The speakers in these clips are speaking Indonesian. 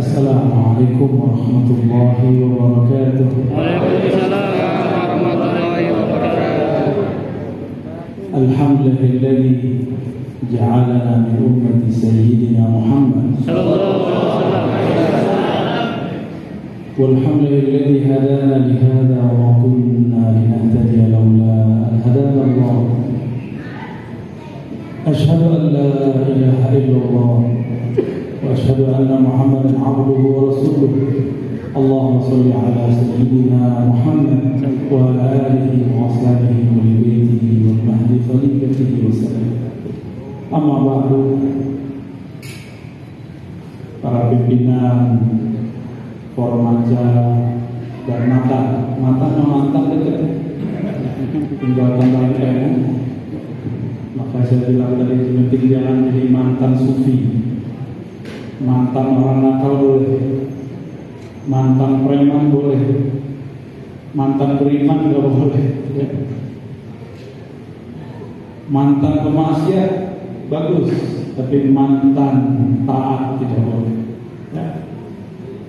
Assalamualaikum warahmatullahi wabarakatuh. Waalaikumsalam warahmatullahi wabarakatuh. Alhamdulillahilladzi ja'alana min ummati sayyidina Muhammad Sallallahu alaihi wasallam. Walhamdulillahilladzi hadana li hadza wa ma kunna linahtadiya laula an hadana Allah. Ashhadu an la ilaha illallah wa ashhadu anna Muhammadan 'abduhu wa rasuluh. Allahumma shalli ala sayyidina Muhammad wa ala alihi wa ashabihi wa li baitihi wal mahdi khalifatihi wa sallam. Amma ba'du. Para pimpinan Formaja dan mantan dekat tinggal tanggal M. Maka saya bilang tadi penting jangan jadi mantan sufi, mantan orang nakal boleh, mantan preman boleh, mantan beriman nggak boleh, ya. Mantan pemaksiat bagus, tapi mantan taat tidak boleh, ya.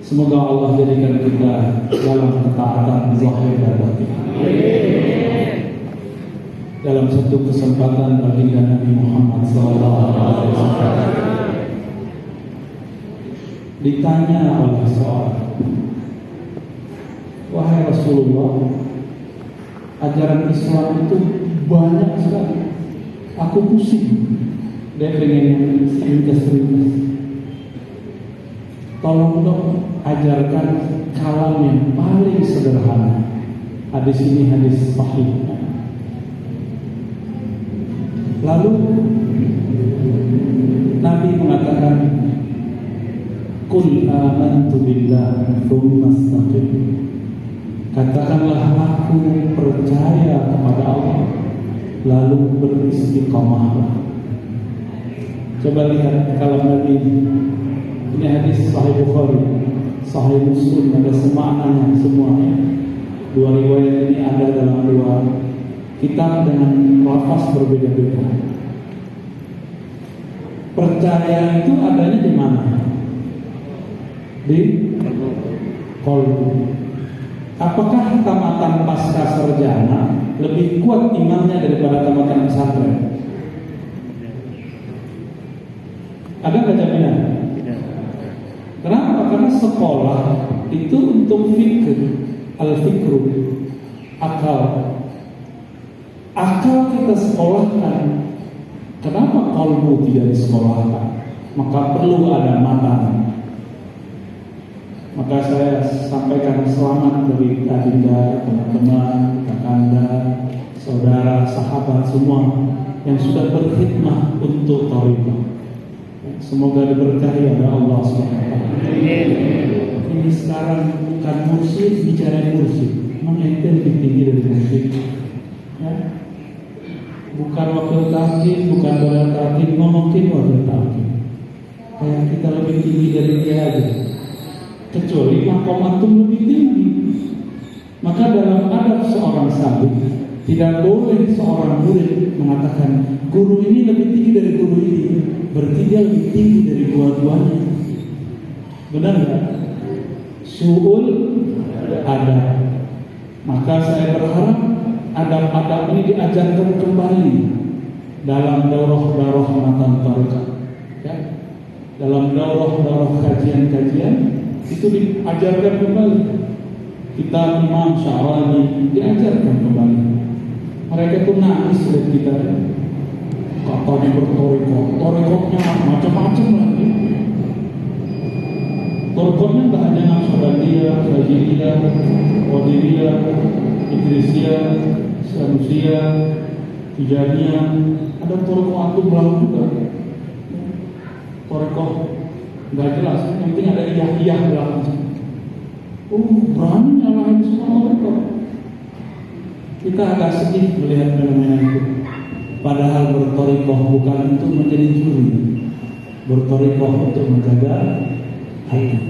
Semoga Allah jadikan kita dalam ketaatan zahir dan batin. Dalam satu kesempatan baginda Nabi Muhammad SAW ditanya oleh seorang, wahai Rasulullah, ajaran Islam itu banyak sekali, aku pusing. Dia pengen ringkas. Tolong dong ajarkan kalam yang paling sederhana. Hadis ini hadis sahih. Lalu Nabi mengatakan, Qul amantu billah tsumma istaqim. Katakanlah aku percaya kepada Allah, lalu beristiqamahlah. Coba lihat kalam Nabi. Ini hadis Sahih Bukhari, Sahih Muslim, ada semaknanya semuanya. Dua riwayat ini ada dalam dua kitab dengan lafaz berbeda-beda. Percaya itu adanya di mana? Di qalbu. Apakah tamatan pasca sarjana lebih kuat imannya daripada tamatan pesantren? Ada nggak jaminan? Kenapa? Karena sekolah itu untuk fikr, al-fikru, akal. Akal kita sekolahkan. Kenapa qalbu tidak disekolahkan? Maka perlu ada matan. Maka saya sampaikan selamat bagi adinda, teman-teman, kakanda, saudara, sahabat semua yang sudah berkhidmah untuk thariqah. Semoga diberkahi oleh Allah SWT. Ini sekarang bukan mursyid, bicara mursyid. Memang ente lebih tinggi dari mursyid, ya? Bukan wakil tahkim, bukan balal tahkim, ngomongin wakil tahkim. Kayak kita lebih tinggi dari dia aja. Kecuali makomatum lebih tinggi. Maka dalam adab seorang sabit, tidak boleh seorang murid mengatakan guru ini lebih tinggi dari guru ini. Berarti dia lebih tinggi dari dua-duanya. Benar nggak? Su'ul adab. Maka saya berharap adab-adab ini diajarkan kembali dalam daurah-daurah matan thariqah, ya? Dalam daurah-daurah kajian-kajian itu diajarkan kembali. Kita Imam Sya'rani diajarkan kembali. Mereka itu nangis lihat kita, ya? Katanya bertorikoh, torikohnya macam-macam lagi. Torikohnya tak hanya Naqsyabandiyah, Syadziliyah, Qadiriyah, Idrisiyah, Sanusiyah, Tijaniyah. Ada torikoh antum belakang juga. Torikoh nggak jelas, yang penting ada iyah-iyah belakang. Berani nyalahin semua torikoh. Kita agak sedih melihat fenomena itu. Padahal bertorikoh bukan untuk menjadi juri, bertorikoh untuk menjaga hati.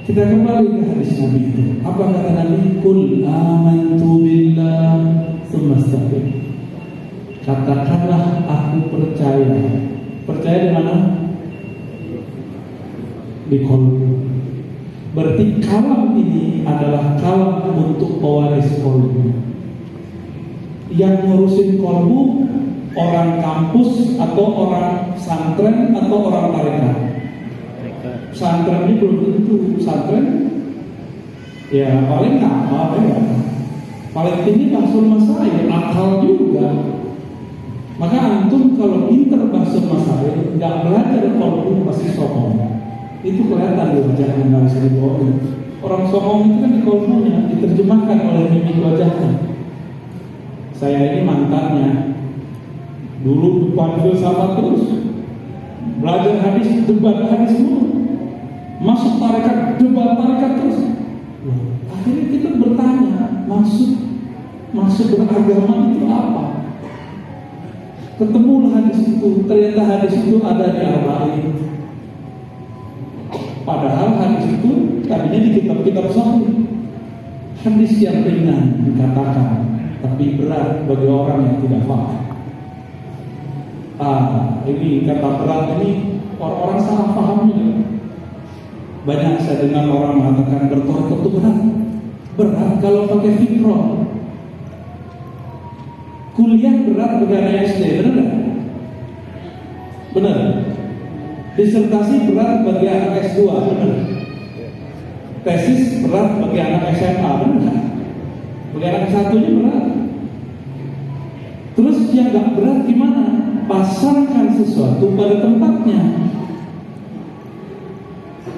Kita kembali ke hadis Nabi itu. Apa kata Nabi? Qul amantu billah tsumma istaqim. Katakanlah aku percaya. Percaya di mana? di kolbu. Berarti kalam ini adalah kalam untuk pewaris kolbu. Yang ngurusin kolbu orang kampus atau orang santren atau orang tarekat. Santren ini belum tentu. Santren ya paling apa ya? Paling tinggi bahsul masail, akal juga. Maka antum kalau pinter bahsul masail, nggak belajar kolbu pasti sombong. Itu kelihatan di wajahnya, nggak bisa dibohongin. Orang sombong itu kan di kolbunya, diterjemahkan oleh mimik wajahnya. Saya ini mantannya, dulu depan filsafat terus, belajar hadis, debat hadis mulu, masuk tarekat, debat tarekat terus. Akhirnya kita bertanya, maksud beragama itu apa? Ketemulah hadis itu, ternyata hadis itu ada di Al-Baqarah. Padahal hadis itu tadinya di kitab-kitab sahih. Hadis yang ringan dikatakan, tapi berat bagi orang yang tidak paham. Ini kata berat ini orang-orang salah paham juga. Banyak saya dengar orang mengatakan bertorekat itu berat. Berat kalau pakai fikroh. Kuliah berat bagi anak SD, benar nggak? Benar. Disertasi berat bagi anak S2, benar. Tesis berat bagi anak SMA, benar. Bagi anak S1-nya berat. Terus yang gak berat gimana? Pasangkan sesuatu pada tempatnya.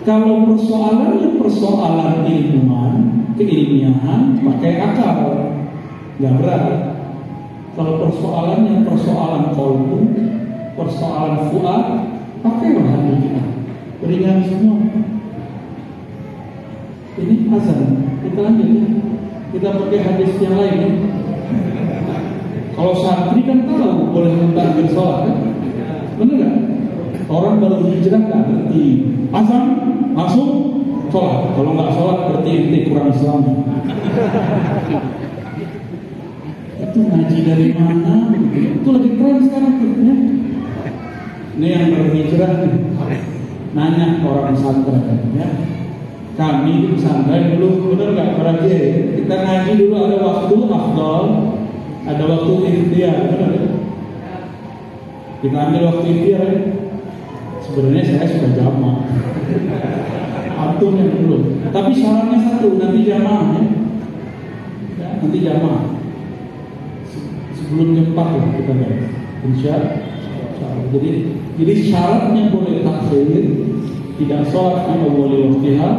Kalau persoalannya persoalan ilmuwan, keilmiahan, pakai akal, gak berat. Kalau persoalannya persoalan kolbu, persoalan fuad, pakailah hadis ringan semua. Ini azan. Kita lanjut ya. Kita pakai hadis yang lain ya. Kalau santri kan tahu boleh mentakbir sholat kan? Benar nggak? Orang baru hijrah nggak ngerti azan langsung sholat. Kalau nggak sholat berarti ente kurang Islam. Itu ngaji dari mana? Itu lagi tren sekarang ya. Ini yang berhijrah nih, nanya orang pesantren ya. Kami di pesantren dulu benar nggak berarti kita ngaji dulu ada waktu afdal, ada waktu ikhtiar, benar ya? Kita ambil waktu ikhtiar ya. Sebenarnya saya sudah jamaah, antum yang belum. Tapi syaratnya satu, nanti jamaah ya. Nanti jamaah. Sebelum jam 4 lah kita lihat. Insya Allah. Jadi syaratnya boleh takhir, tidak sholat di awal waktiha,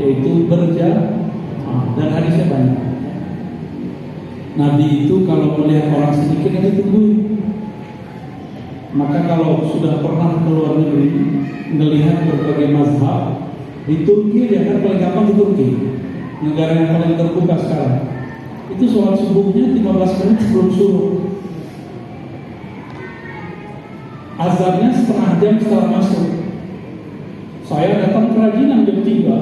yaitu berjamaah. Dan hadisnya banyak. Nabi itu kalau melihat orang sedikit dia tungguin. Maka kalau sudah pernah ke luar negeri melihat berbagai mazhab, di Turki dia kan paling gampang di Turki, negara yang paling terbuka sekarang. Itu sholat subuhnya 15 menit sebelum subuh. Azannya setengah jam setelah masuk. Saya datang kerajinan jam 3.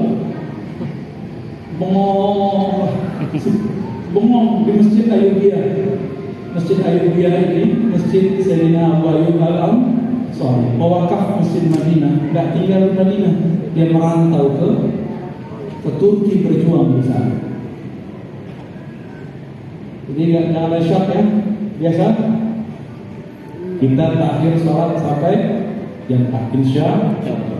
Bengong di Masjid Ayyubiyah. Masjid Ayyubiyah ini Masjid Sayyidina Abu Ayyub Al-Ansari, mewakaf Masjid Madinah. Tidak tinggal di Madinah, dia merantau ke Turki berjuang di sana. Jadi nggak ada syak ya, biasa. Kita terakhir sholat sampai jam 4 insya.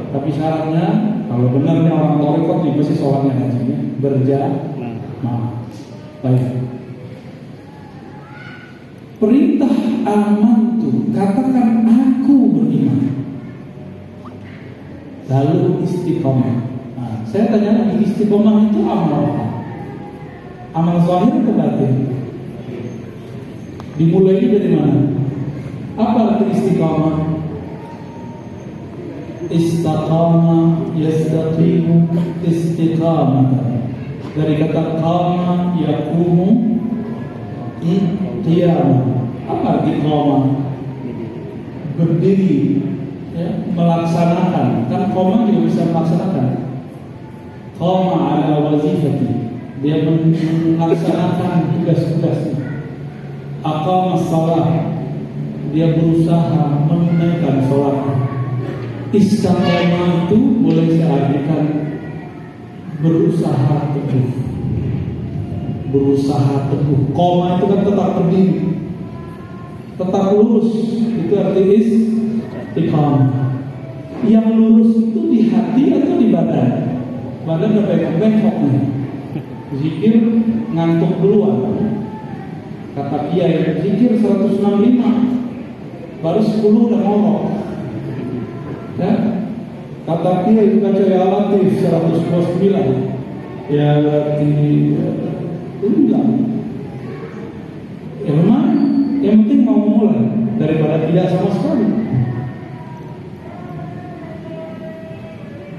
Tapi syaratnya kalau benarnya orang tarekat juga sih sholatnya hajinya berjamaah. Baik. Perintah aman tuh, katakan aku beriman. Lalu istiqomah. Nah, saya tanya lagi, istiqomah itu amal apa? Amal zahir atau batin? Dimulai dari mana? Apa arti istiqamah? Istaqama yastaqimu istiqamatan. Dari kata qama yaqumu qiyamah. Apa arti qama? Berdiri ya, melaksanakan. Kan qama juga bisa melaksanakan. Qama ala wazifati. Dia melaksanakan tugas-tugasnya. Aqama shalah, dia berusaha menunaikan sholat. Istiqomah itu boleh saya artikan berusaha teguh. Berusaha teguh. Koma itu kan tetap berdiri, tetap lurus. Itu artinya istiqomah. Yang lurus itu di hati atau di badan? Badan udah bengkok nih. Zikir ngantuk duluan. Kata Kiai, zikir 165, baru 10 udah ngomong. Ya? Kata Kiai baca ya Latif 129, ya Latif enggak. Ya memang yang penting mau mulai daripada tidak sama sekali.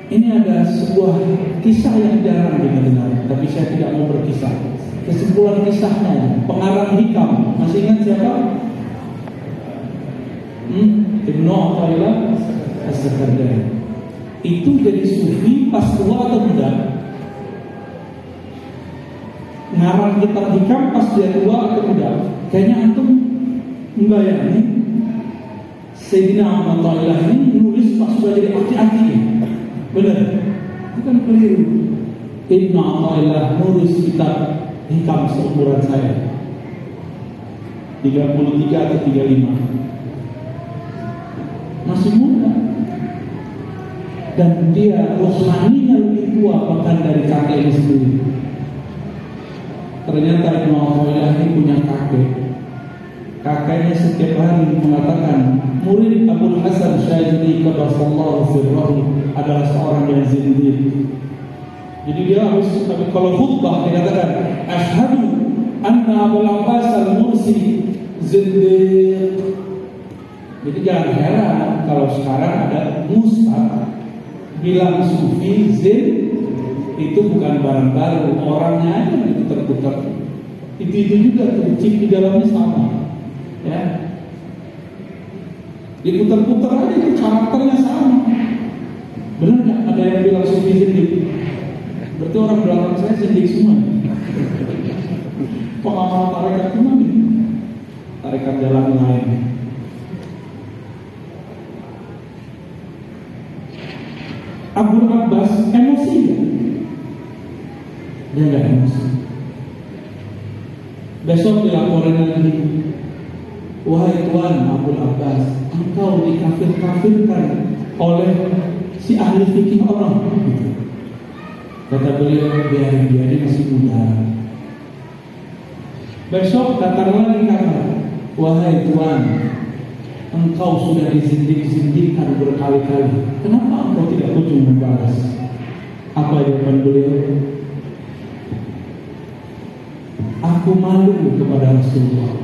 Ini ada sebuah kisah yang jarang kita dengar, tapi saya tidak mau berkisah. Kesimpulan kisahnya, pengarang hikam, masih ingat siapa? Ibnu Athaillah As-Sakandari. Itu jadi sufi pas tua atau tidak? Ngarang kitab hikam pas dia tua atau tidak? Kayaknya antum membayangkan Sayyidina Athaillah ini nulis pas sudah jadi aki-aki. Benar, itu kan keliru. Ibnu Athaillah nulis kitab hikam seumuran saya, 33 atau 35, masih muda, dan dia rohaninya lebih tua bahkan dari kakeknya sendiri. Ternyata Ibnu Athaillah ini punya kakek. Kakeknya setiap hari mengatakan murid Abul Hasan Syadzili qaddasallahu sirrahu adalah seorang yang zindiq. Jadi dia harus, kalau khutbah dikatakan asyhadu anna Abul Abbas al-Mursi zindiq. Jadi jangan heran kalau sekarang ada ustaz bilang sufi zin, itu bukan barang baru, orangnya aja yang putar-putar. Itu juga chip di dalamnya sama. Ya, diputar-putar aja itu karakternya sama. Benar nggak? Ada yang bilang sufi zindik, berarti orang belakang saya zindik semua. Pengamal tarekat kemana? Tarekat jalan lain. Abu Abbas emosi nggak? Dia nggak emosi. Besok dilaporin lagi. Wahai Tuan Abul Abbas, engkau dikafir-kafirkan oleh si ahli fikih orang. Kata beliau, biarin dia, dia masih muda. Besok datang lagi kata, wahai Tuan, engkau sudah dizindik-zindikkan berkali-kali. Kenapa engkau tidak kunjung membalas? Apa jawaban beliau? Aku malu kepada Rasulullah.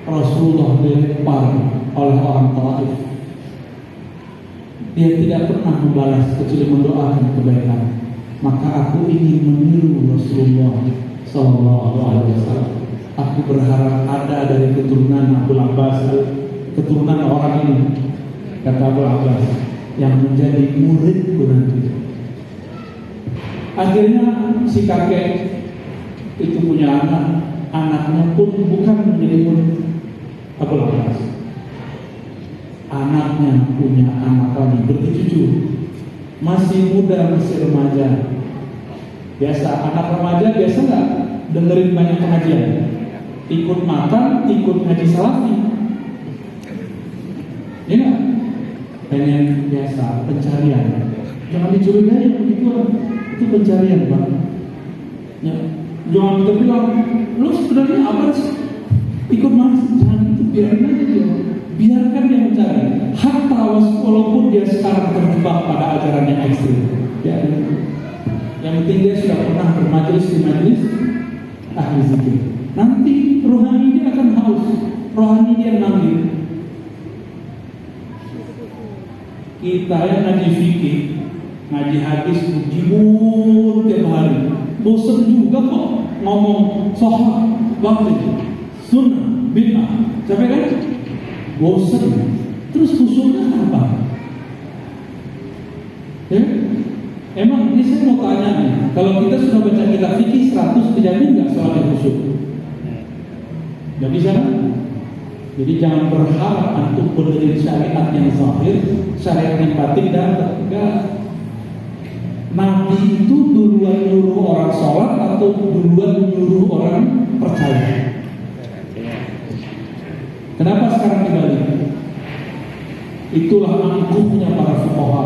Rasulullah dilempar oleh orang Taif. Dia tidak pernah membalas kecuali mendoakan kebaikan. Maka aku ingin meniru Rasulullah Sallallahu Alaihi Wasallam. Aku berharap ada dari keturunan Abul Abbas, keturunan orang ini, kata Abul Abbas, yang menjadi muridku nanti. Akhirnya si kakek itu punya anak, anaknya pun bukan menjadi murid Abul Abbas. Anaknya punya anak lagi bercucu, masih muda, masih remaja. Biasa anak remaja biasa nggak dengerin banyak pengajian, ikut makan, ikut ngaji salafi. Ya, pengen biasa pencarian. Jangan dicurigai begitu, itu pencarian Pak. Ya, jangan kita bilang, lu sebenarnya apa sih? Ikut masuk, jangan itu, biarin aja dia. Biarkan dia mencari. Hatta walaupun dia sekarang terjebak pada ajaran yang ekstrim. Ya, yang penting dia sudah pernah bermajelis di majelis ahli zikir. Nanti rohani dia akan haus, rohani dia manggil. Kita yang ngaji fikih, ngaji hadis, jibur tiap hari, bosan juga kok ngomong sohah, waktu sunnah, bid'ah, capek kan? Bosan. Terus khusyuknya apa? Ya? Emang ini saya mau tanya nih, kalau kita sudah baca kitab fikih 100, dijamin nggak sholatnya khusyuk? Nggak bisa kan? Jadi jangan berharap antum benerin syariat yang zahir, syariat yang batin datang. Enggak. Nabi itu duluan nyuruh orang sholat atau duluan nyuruh orang percaya? Kenapa sekarang dibalik? Itulah angkuhnya para fuqaha.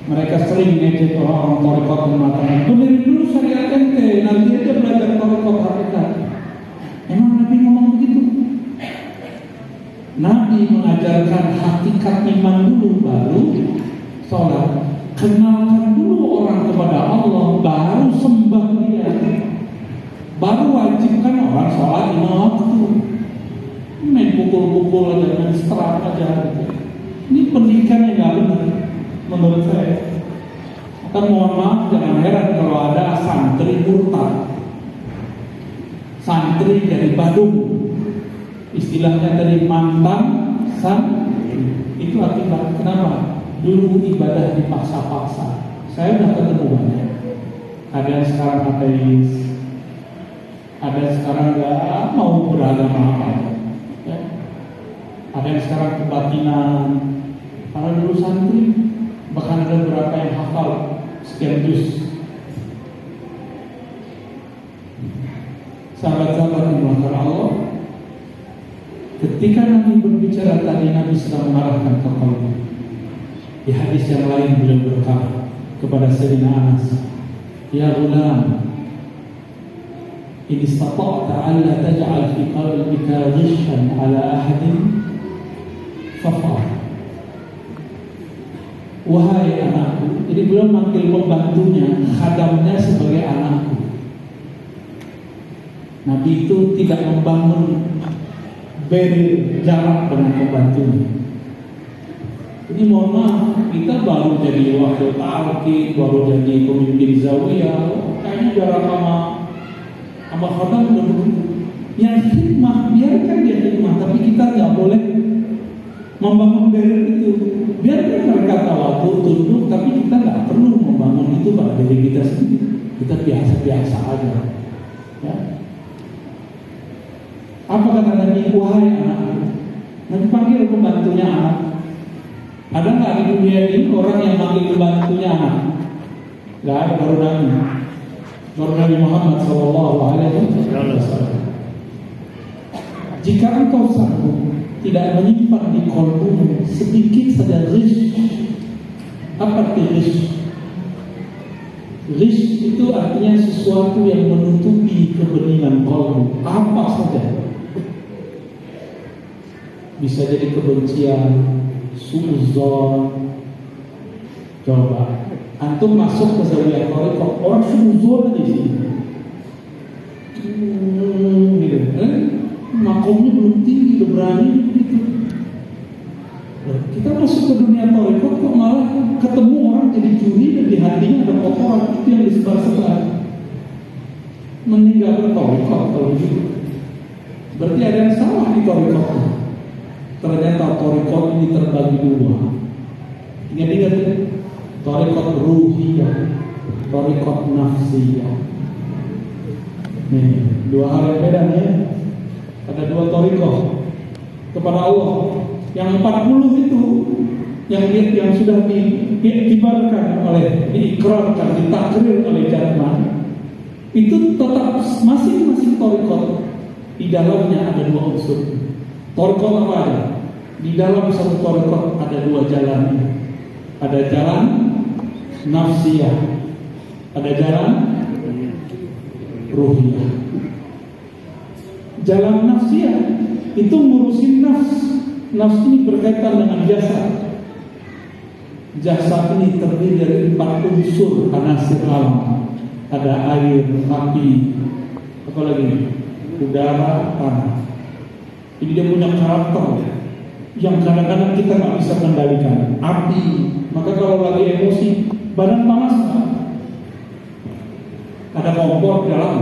Mereka sering ngejek orang tarekat dan mengatakan, benerin dulu syariat ente, nanti aja belajar tarekat hakikat. Emang Nabi ngomong begitu? Nabi mengajarkan hakikat iman dulu, baru sholat. Kenalkan dulu orang kepada Allah, baru sembah dia. Baru wajibkan orang sholat lima waktu. Main pukul-pukul aja, main seterap aja. Ini pendidikan yang gak benar menurut saya. Maka mohon maaf, jangan heran kalau ada santri murtad, santri dari Badung, istilahnya dari mantan itu akibat kenapa? Dulu ibadah dipaksa-paksa. Saya udah ketemu banyak. Ada yang sekarang ateis, ada yang sekarang gak mau beragama apa, ya. Ada yang sekarang kebatinan. Kalau dulu santri, bahkan ada beberapa yang hafal sekian juz. Sahabat-sahabat yang dimuliakan Allah, ketika Nabi berbicara tadi, Nabi sedang mengarahkan ke qalbi. Di hadis yang lain beliau berkata kepada Sayyidina Anas, "Ya ghulam, in istata'ta an la taj'al fi qalbika ghishan 'ala ahadin faf'al." Wahai anakku, jadi beliau manggil pembantunya, khadamnya sebagai anakku. Nabi itu tidak membangun barrier jarak dengan pembantunya. Jadi mohon maaf, kita baru jadi wakil ta'arki, baru jadi pemimpin zawiyah, kayaknya jarak sama khadam udah begitu. Yang hikmah, biarkan dia hikmah, tapi kita nggak boleh membangun barrier itu. Biarkan mereka tawadhu, tunduk, tapi kita nggak perlu membangun itu pada diri kita sendiri. Kita biasa-biasa aja. Ya. Apa kata Nabi? Wahai anak, Nabi panggil pembantunya anak. Ada nggak di dunia ini orang yang manggil pembantunya anak? Nggak ada, baru Nabi. Baru Nabi Muhammad SAW. Jika engkau sanggup tidak menyimpan di qalbumu sedikit saja ghish. Apa itu ghish? Ghish itu artinya sesuatu yang menutupi kebeningan qalbu. Apa saja. Bisa jadi kebencian, suuzon. Coba antum masuk ke zawiyah tarekat, orang suuzon di sini. Gitu. Makomnya belum tinggi, udah berani gitu. Kita masuk ke dunia tarekat kok malah ketemu orang jadi curi dan di hatinya ada kotoran itu yang disebar-sebar. Mending gak bertarekat kalau gitu. Berarti ada yang salah di tarekat. Ternyata tarekat ini terbagi dua. Ingat-ingat ya, tarekat ruhiyah, tarekat nafsiyah. Nih, dua hal yang beda nih. Ada dua tarekat kepada Allah. Yang 40 itu yang sudah diibarkan oleh, diikrarkan, ditakrir oleh Jatman, itu tetap masing-masing tarekat di dalamnya ada dua unsur. Tarekat apa ada? Di dalam satu tarekat ada dua jalan. Ada jalan nafsiyah, ada jalan ruhiyah. Jalan nafsiyah itu ngurusin nafs. Nafs ini berkaitan dengan jasad. Jasad ini terdiri dari 4 unsur anasir alam. Ada air, api, apa lagi? Udara, tanah. Jadi dia punya karakter yang kadang-kadang kita nggak bisa kendalikan. Api, maka kalau lagi emosi, badan panas nggak? Ada kompor di dalam.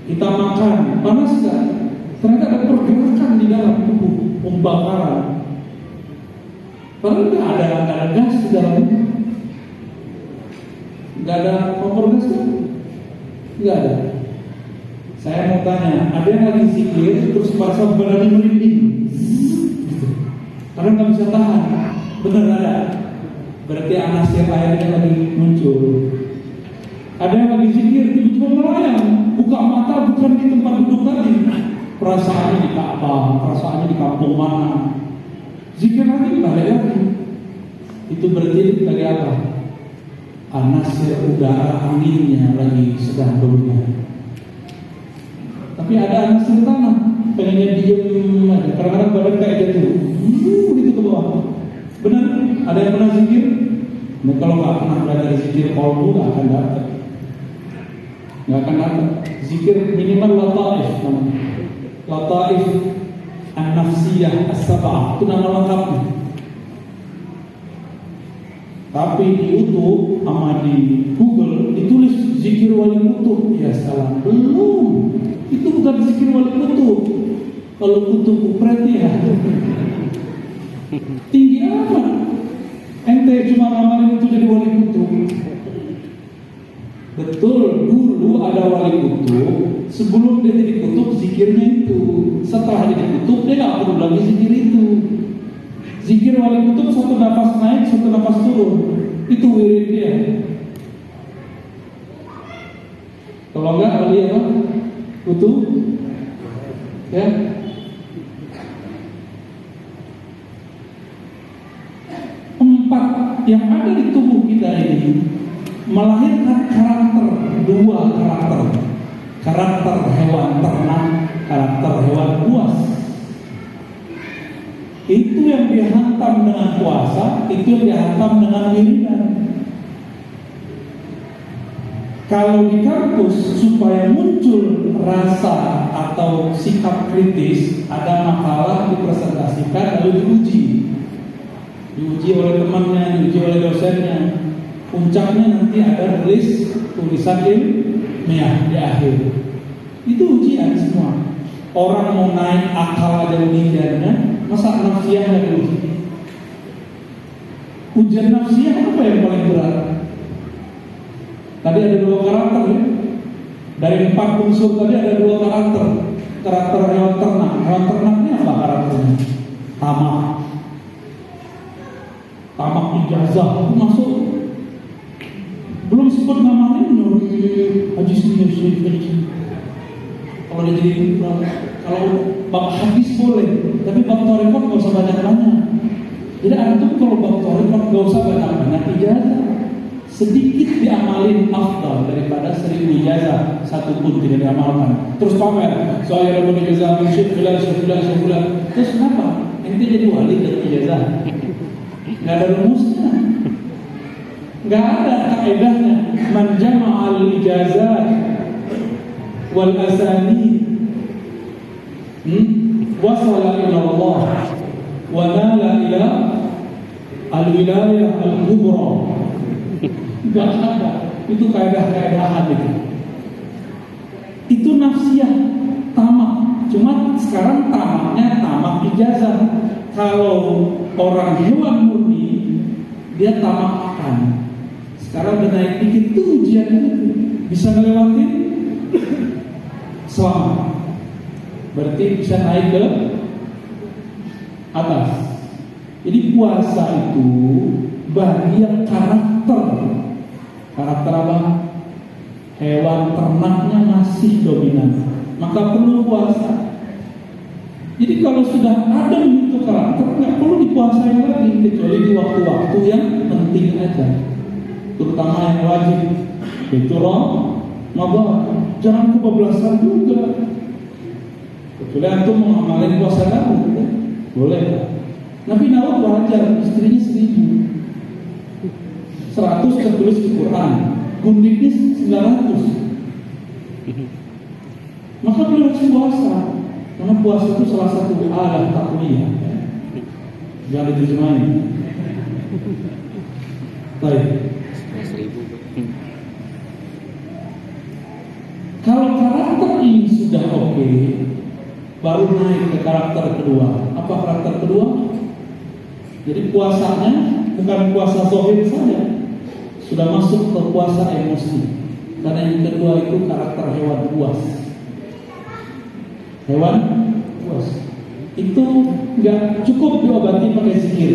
Kita makan, panas nggak? Ternyata ada pergerakan di dalam tubuh, pembakaran. Padahal nggak ada gas di dalam itu. Nggak ada kompor gas kan? Nggak ada. Saya mau tanya, ada yang lagi zikir terus merasa badannya merinding, karena nggak bisa tahan. Benar ada? Berarti anasir airnya lagi muncul. Ada yang lagi zikir tiba-tiba melayang, buka mata bukan di tempat duduk tadi. Perasaannya di Ka'bah, perasaannya di kampung mana. Zikir lagi balik lagi. Itu berarti lagi apa? Anasir udara anginnya lagi sedang dominan. Tapi ada anasir tanah, pengennya diem aja. Kadang-kadang badan kayak jatuh, gitu ke bawah. Benar? Ada yang pernah zikir? Nah, kalau nggak pernah belajar zikir kolbu nggak akan dapat. Nggak akan dapat. Zikir minimal lataif namanya. Lataif an-nafsiyah as-sab'ah itu nama lengkapnya. Tapi di YouTube sama di Google ditulis zikir wali kutub. Ya salah, belum. Itu bukan zikir wali kutub. Kalau kutub kupret ya tinggi amat. Ente cuma ngamalin itu jadi wali kutub. Betul, dulu ada wali kutub. Sebelum dia jadi kutub, zikirnya itu. Setelah jadi kutub, dia nggak perlu lagi zikir itu. Zikir wali kutub satu nafas naik, satu nafas turun. Itu wirid dia. Kalau enggak wali apa? Kutub, ya. Empat yang ada di tubuh kita ini melahirkan karakter hewan ternak, karakter hewan buas. Itu yang dihantam dengan puasa, itu yang dihantam dengan wiridan. Kalau di kampus supaya muncul rasa atau sikap kritis, ada makalah dipresentasikan lalu diuji oleh temannya, diuji oleh dosennya. Puncaknya nanti ada tulisan ilmiah di akhir. Itu ujian semua. Orang mau naik akal aja ujiannya, masa nafsiyah nggak diuji? Ujian nafsiyah apa yang paling berat? Tadi ada 2 karakter ya? Dari 4 unsur tadi ada 2 karakter. Karakter hewan ternak. Hewan ternak ini apa karakternya? Tamak ijazah itu masuk. Belum sempat namanya Haji Syekh. Kalau dia jadi kalau bab hadis boleh, tapi bab tarekat nggak usah banyak-banyak. Jadi antum kalau bab tarekat nggak usah banyak-banyak ijazah. Sedikit diamalin afdal daripada 1000 ijazah satu pun tidak diamalkan. Terus pamer, saya dapat ijazah Syekh fulan. Terus kenapa? Ente jadi wali dari ijazah? Nggak ada rumusnya, nggak ada kaedahnya. Man jama'al ijazah wal asani wasala ila Allah wa nala ila al-wilayah al-kubra. Gak ada, itu kaedah-kaedahan itu. Itu nafsiyah, tamak. Cuma sekarang tamaknya tamak ijazah. Kalau orang hewan murni, dia tamakkan. Sekarang udah naik dikit tuh ujiannya, bisa ngelewatin selamat. Berarti bisa naik ke atas. Jadi puasa itu bagian karakter apa? Hewan ternaknya masih dominan, maka perlu puasa. Jadi kalau sudah ada itu karakter, nggak perlu dipuasain lagi, kecuali di waktu-waktu yang penting aja, terutama yang wajib. Itu Ramadan, jangan kebablasan juga. Kecuali antum mengamalin puasa Daud, ya? Boleh. Nabi Daud wajar, istrinya 100 tertulis di Quran, gundiknya 900. Maka beliau harus puasa, karena puasa itu salah satu alat takwiyah. Jangan diterjemahin. Baik. Kalau karakter ini sudah oke, baru naik ke karakter kedua. Apa karakter kedua? Jadi puasanya bukan puasa zahir saja, sudah masuk ke puasa emosi. Karena yang kedua itu karakter hewan buas. hewan buas. Itu nggak cukup diobati pakai zikir.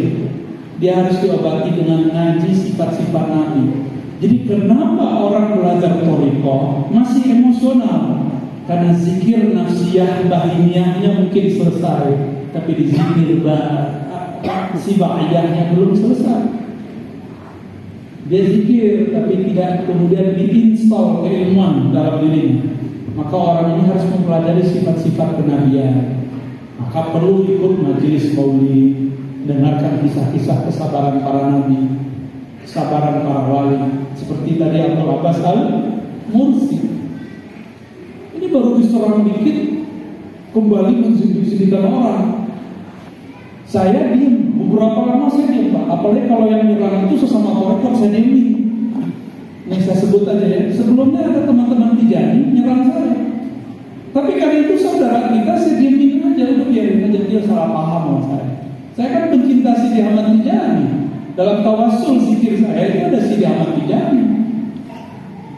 Dia harus diobati dengan ngaji sifat-sifat Nabi. Jadi kenapa orang belajar thariqah masih emosional? Karena zikir nafsiyah bahimiyahnya mungkin selesai, tapi di zikir sibaiyahnya belum selesai. Dia zikir tapi tidak kemudian diinstal keilmuan dalam dirinya. Maka orang ini harus mempelajari sifat-sifat kenabian. Maka perlu ikut majelis maulid, dengarkan kisah-kisah kesabaran para nabi, kesabaran para wali, seperti tadi Abdul Abbas Al-Mursi. Ini baru diserang dikit, kembali menzindik-zindikkan orang. Saya diam, beberapa lama saya diam, Pak. Apalagi kalau yang nyerang itu sesama thariqah, saya diam. Ini saya sebut aja ya. Sebelumnya ada teman-teman Tijani nyerang saya. Tapi karena itu saudara kita, saya diamin aja, udah biarin aja, dia salah paham sama saya. Saya kan pencinta Sidi Ahmad Tijani. Dalam tawassul zikir saya itu ada Sidi Ahmad Tijani,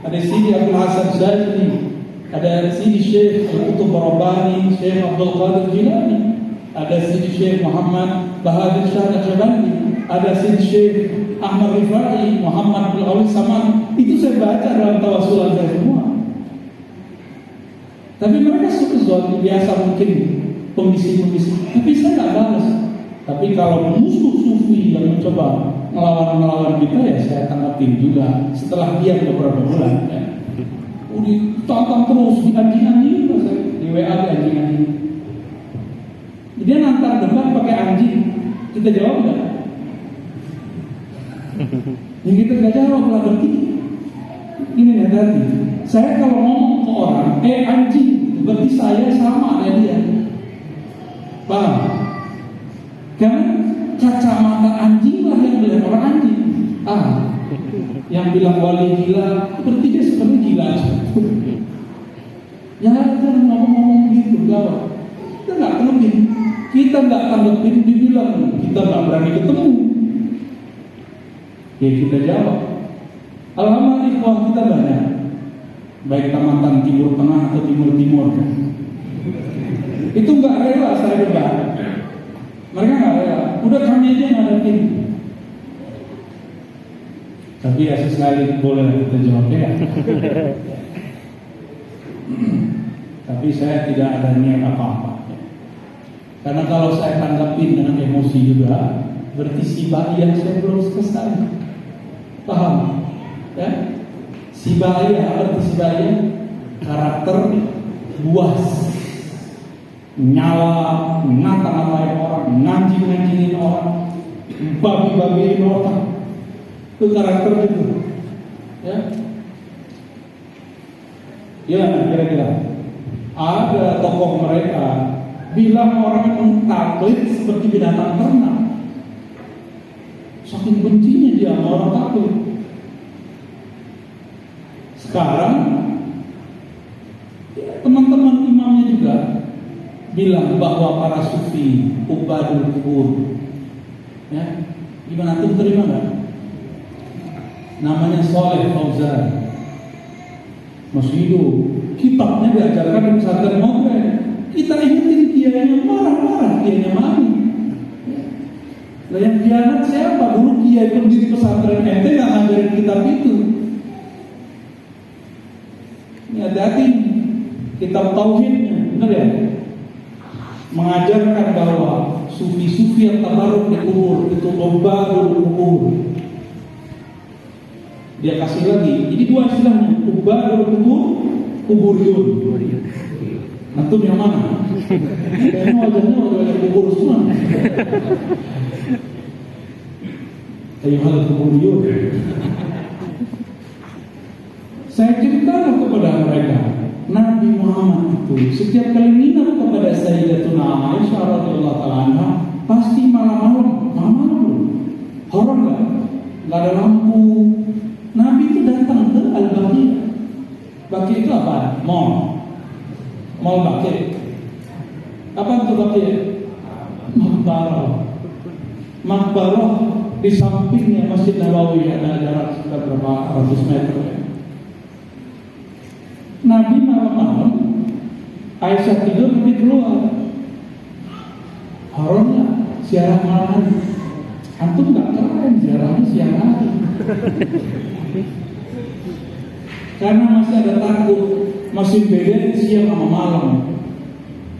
ada Sidi Abdul Hasan Syazili, ada Sidi Syekh Al-Qutub Rabbani, Syekh Abdul Qadir Jilani, ada Sidi Syekh Muhammad Bahadir Shah Naqsyabandi, ada Sidi Syekh Ahmad Rifai, Muhammad bin Ali Samad. Itu saya baca dalam tawassulan saya semua. Tapi mereka suka biasa mungkin pembisik-pembisik, tapi saya nggak balas. Tapi kalau musuh sufi yang mencoba melawan kita, ya saya tanggapin juga. Setelah diam beberapa bulan, ya. Udah tonton terus di anjing-anjing, di WA di anjing-anjing. Dia nantar debat pakai anjing, kita jawab nggak? Yang kita nggak jawab lah berarti. Ini ya tadi. Saya kalau ngomong ke orang, anjing, berarti saya sama dengan dia. Paham? Karena kacamata anjing lah yang melihat orang anjing. Yang bilang wali gila, berarti dia sebenarnya gila. Ya jangan ngomong-ngomong gitu, gawat. Kita nggak tanggepin. Kita nggak tanggepin, dibilang kita nggak berani ketemu. Ya kita jawab. Alhamdulillah ikhwah kita banyak, baik Kalimantan Timur Tengah atau Timur Timur. Itu nggak rela saya debat. Mereka nggak rela. Udah kami aja ngadepin. Tapi ya sesekali boleh kita jawab ya. Tapi saya tidak ada niat apa-apa. Karena kalau saya tanggapin dengan emosi juga, berarti sibaiyah saya belum selesai. Paham? Ya? Sibaiyah, arti sibaiyah karakter buas, nyala, ngata-ngatain orang, nganjing-nganjingin orang, babi-babiin orang. Itu karakter itu. Ya. Ya, kira-kira ada tokoh mereka bilang orang mentaklid seperti binatang ternak. Saking bencinya dia sama orang taklid. Sekarang ya, teman-teman imamnya juga bilang bahwa para sufi ubadul kubur. Ya, gimana tuh, terima nggak? Namanya Saleh Fauzan, masih hidup. Kitabnya diajarkan di pesantren Mogren. Kita ingetin kiainya marah-marah, kiainya mami. Lah yang kianat siapa? Dulu kiai pendiri pesantren ente yang ngajarin kitab itu. Ini hati-hati, kitab tauhidnya, benar ya? Mengajarkan bahwa sufi-sufi yang tabaruk di kubur itu ubadul kubur. Dia kasih lagi, jadi dua istilahnya, ubadul kubur, kuburiyun. Antum yang mana? Kayaknya wajahnya wajah kubur semua. Kayak hal kuburiyun. Saya ceritakan kepada mereka, Nabi Muhammad itu setiap kali nginap kepada Sayyidatuna Aisyah radhiyallahu ta'ala anha, pasti malam-malam. Horor nggak ada lampu. Nabi itu datang ke Al-Baqi. Baqi itu apa? Mall Baqi. Apa itu Baqi? Makbarah di sampingnya Masjid Nabawi, ada jarak sekitar berapa ratus meter. Nabi malam-malam Aisyah tidur Nabi keluar. Harunnya siarah malam. Antum nggak keren siarahnya siang hari. Karena masih ada takut, masih beda siang sama malam.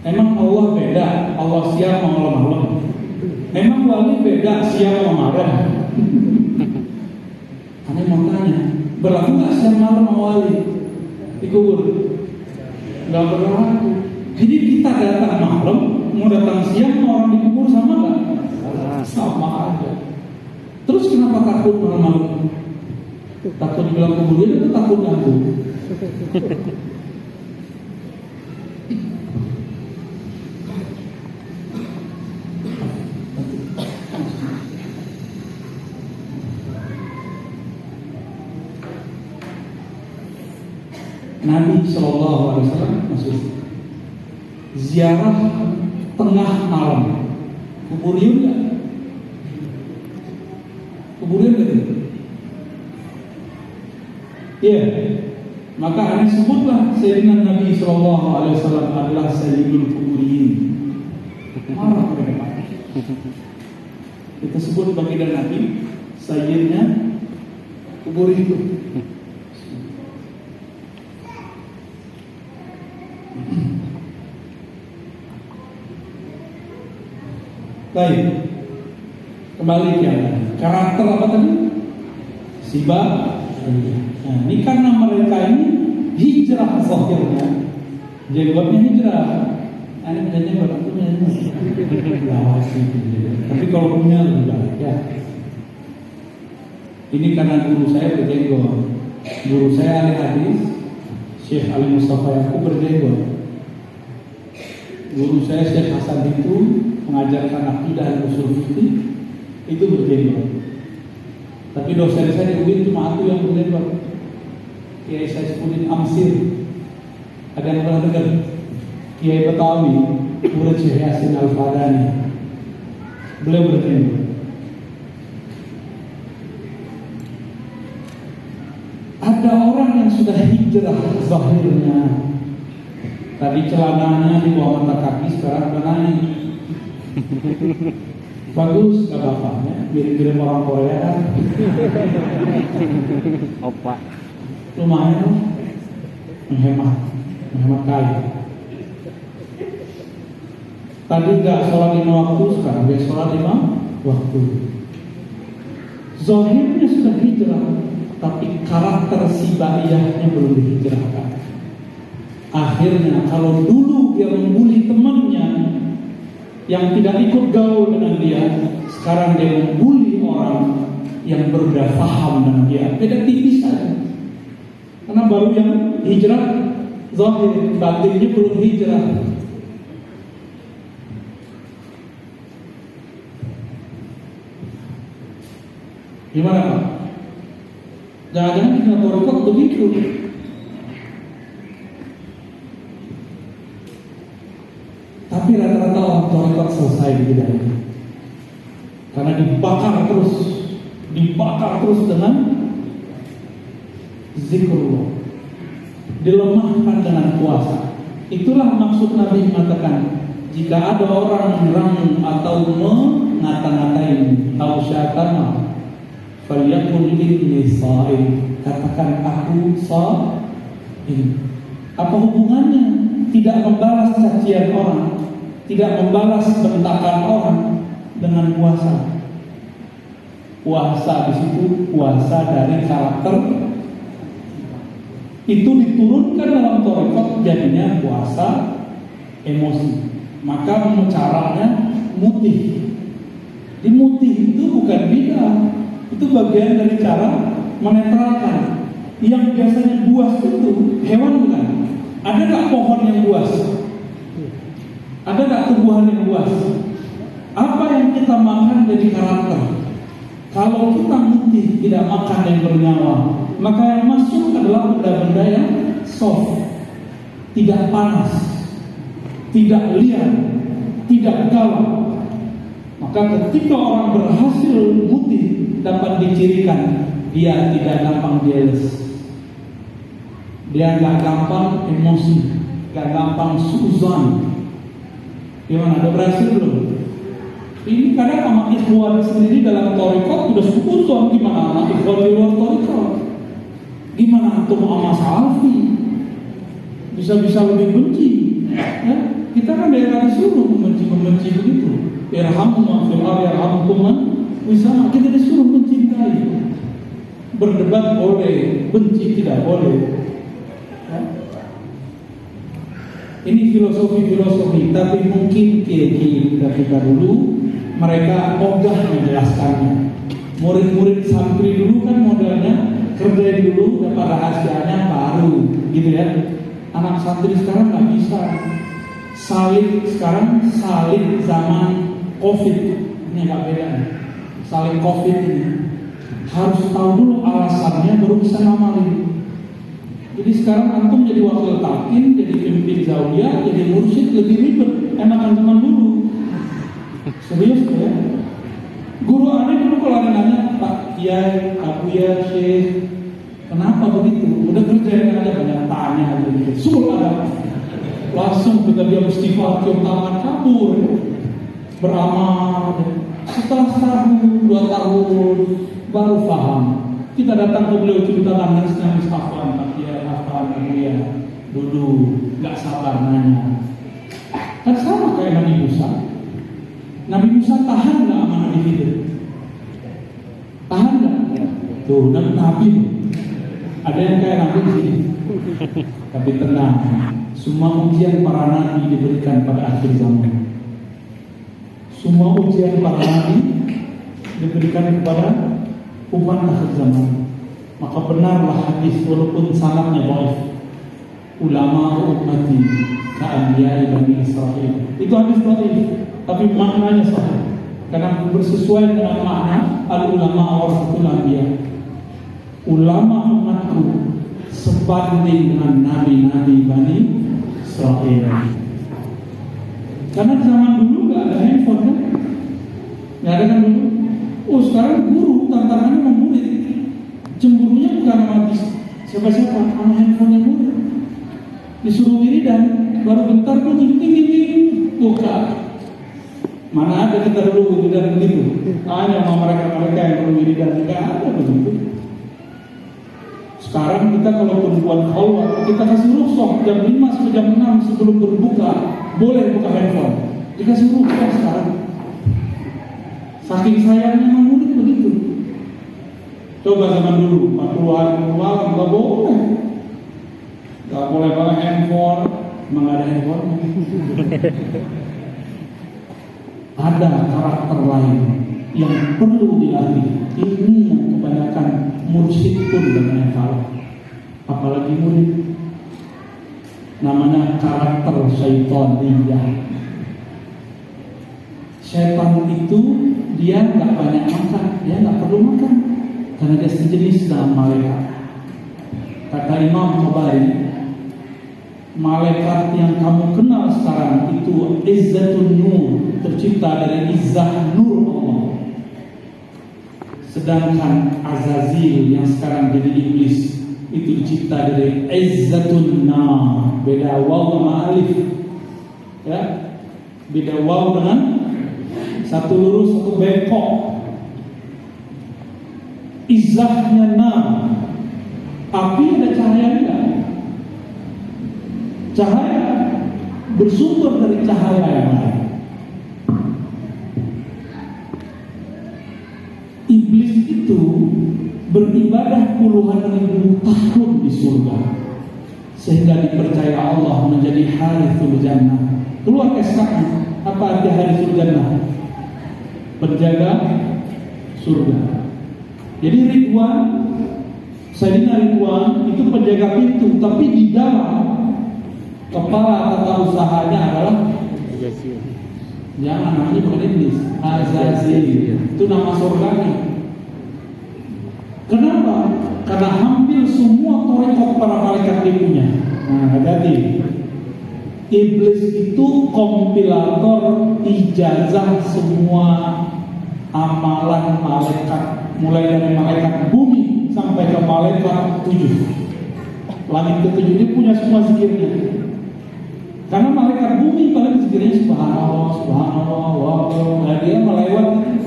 Emang Allah beda, Allah siang sama malam. Emang wali beda siang sama malam. Aneh mau tanya, berlaku nggak siang malam sama wali dikubur? Nggak berlaku. Jadi kita datang malam, mau datang siang, mau orang dikubur sama nggak? Sama aja. Terus kenapa takut malam-malam? Takut dibilang kuburin itu takut ganggu. Nabi SAW masuk ziarah tengah malam. Kuburin nggak? Kuburin nggak? Ya, maka aneh sebutlah Sayyidina Nabi SAW adalah Sayyidul Kuburin. Marah mereka. Kita sebut baginda Nabi Sayyidnya kubur itu. Baik, kembali ke karakter apa tadi? Siba. Nah, ini karena mereka ini hijrah zahirnya, jenggotnya hijrah. Ini punya jenggot, aku punya jenggot. Tapi kalau punya lebih baik ya. Ini karena guru saya berjenggot. Guru saya ahli hadis, Syekh Ali Mustafa Yaakob berjenggot. Guru saya Syekh Hasan itu mengajarkan akidah dan usul fikih itu berjenggot. Tapi dosen saya di UIN cuma satu yang berjenggot, Kiai Saifuddin Amsir. Ada yang pernah dengar? Kiai Betawi, murid Syekh Yasin Al-Fadani, beliau berjenggot. Ada orang yang sudah hijrah zahirnya. Tadi celananya di bawah mata kaki, sekarang udah naik. Bagus, gak apa-apa ya. Mirip-mirip orang Korea kan. Opa. Lumayan menghemat kain. Tadi gak sholat 5 waktu, sekarang dia sholat 5 waktu. Zahirnya sudah hijrah, tapi karakter sibaiyahnya belum dihijrahkan. Akhirnya kalau dulu dia membuli temannya yang tidak ikut gaul dengan dia, sekarang dia membuli orang yang berbeda faham dengan dia. Beda tipis saja. Karena baru yang hijrah zahir, batinnya belum hijrah. Gimana Pak? Jangan-jangan kita torikot begitu. Tapi rata-rata orang torikot selesai di bidang ini. Karena dibakar terus dengan zikrullah, dilemahkan dengan puasa. Itulah maksud Nabi mengatakan, jika ada orang meramu atau mengata-ngatain atau syatama, falyakul inni sha'im, katakan aku sha'im. Apa hubungannya tidak membalas cacian orang, tidak membalas bentakan orang dengan puasa? Puasa di situ puasa dari karakter itu diturunkan dalam thariqat, jadinya puasa emosi. Maka caranya mutih. Di mutih itu bukan bid'ah, itu bagian dari cara menetralkan. Yang biasanya buas itu hewan bukan? Ada nggak pohon yang buas? Ada nggak tumbuhan yang buas? Apa yang kita makan dari karakter? Kalau kita mutih, tidak makan yang bernyawa, maka yang masuk adalah benda-benda yang soft, tidak panas, tidak liar, tidak galak. Maka ketika orang berhasil mutih, dapat dicirikan dia tidak gampang jealous, dia nggak gampang emosi, gak gampang suzon. Gimana, ada berhasil belum? Ini kadang sama ikhwan sendiri dalam torikot udah suzon. Gimana anak ikhwan di luar torikot? Gimana antum sama salfi? Bisa-bisa lebih benci ya? Kita kan daerah disuruh membenci begitu. Irhamu man fil ardi yarhamkum man wisama. Kita disuruh mencintai. Berdebat boleh, benci tidak boleh ya? Ini filosofi, tapi mungkin kita dulu mereka ogah menjelaskannya. Murid-murid santri dulu kan modelnya kerja dulu dapat rahasianya baru gitu ya. Anak santri sekarang nggak bisa. Sekarang salib zaman COVID ini agak beda. Salib COVID ini harus tahu dulu alasannya baru bisa ngamalin. Jadi sekarang antum jadi wakil talqin, jadi pimpin zawiah, jadi mursyid lebih ribet enakan zaman dulu. Serius ya? Guru aneh dulu kalau ada nanya, Pak Kiai, Abu ya, Syekh, kenapa begitu? Udah kerjain aja banyak tanya aja gitu. Suruh ada. Langsung kita dia istighfar, cium tangan, kabur, beramal. Setelah setahun, 2 tahun, baru paham. Kita datang ke beliau ceritakan nangis hafal, Pak Kiai, hafal, ya, dulu nggak sabar nanya. Kan sama kayak Nabi Musa. Nabi Musa tahan nggak sama Nabi Khidir? Tahan nggak? Tuh, dan Nabi ada yang kayak Nabi sih. Tapi tenang, semua ujian para nabi diberikan pada akhir zaman. Semua ujian para nabi diberikan kepada umat akhir zaman. Maka benarlah hadis walaupun sanadnya dhaif. Ulama ummati ka'anbiya'i Bani Israil. Itu hadis dhaif, tapi maknanya sahih. Karena bersesuaian dengan makna al-ulama warasatul anbiya. Ulama umatku sebanding dengan nabi-nabi Bani Israil. Karena zaman dulu nggak ada handphone kan? Nggak ada kan dulu? Oh sekarang guru tantangannya sama murid. Cemburunya bukan sama siapa-siapa, sama handphonenya murid. Disuruh wiridan, baru bentar tuh ting buka. Mana ada kita dulu wiridan begitu? Hanya sama mereka yang perlu wiridan, nggak ada begitu. Sekarang kita kalau perempuan khalwat, kita kasih rukhsah jam 5 sampai jam 6 sebelum berbuka, boleh buka handphone. Dikasih rukhsah sekarang. Saking sayangnya sama murid begitu. Coba zaman dulu, 40-an malam nggak boleh. Nggak boleh bawa handphone, emang ada handphone. Ada karakter lain yang perlu dilatih. Ini yang kebanyakan mursyid pun dengan kalah. Apalagi murid. Namanya karakter syaitaniyah. Syaitan itu dia nggak banyak makan, dia nggak perlu makan karena dia sejenis dengan malaikat. Kata Imam Tabari, malaikat yang kamu kenal sekarang itu izzatun nur, tercipta dari izzah nur Allah. Sedangkan Azazil yang sekarang jadi iblis itu dicipta dari izzatun nar. Beda waw sama alif. Ya. Beda waw dengan satu lurus satu bengkok. Izzahnya nar. Api ada cahaya enggak? Cahaya bersumber dari cahaya yang lain. Iblis itu beribadah puluhan ribu tahun di surga sehingga dipercaya Allah menjadi harithul jannah. Keluar SK-nya. Apa arti harithul jannah? Penjaga surga. Jadi Sayyidina Ridwan itu penjaga pintu, tapi di dalam kepala tata usahanya adalah jangan namanya bukan iblis, Azazil. Itu nama surganya. Kenapa? Karena hampir semua torekot para malaikat dia punya. Nah, hati-hati. Iblis itu kompilator ijazah semua amalan malaikat, mulai dari malaikat bumi sampai ke malaikat 7. Langit ke-7 dia punya semua zikirnya. Karena malaikat bumi paling sekiranya subhanallah, subhanallah, wow, dan dia melewati.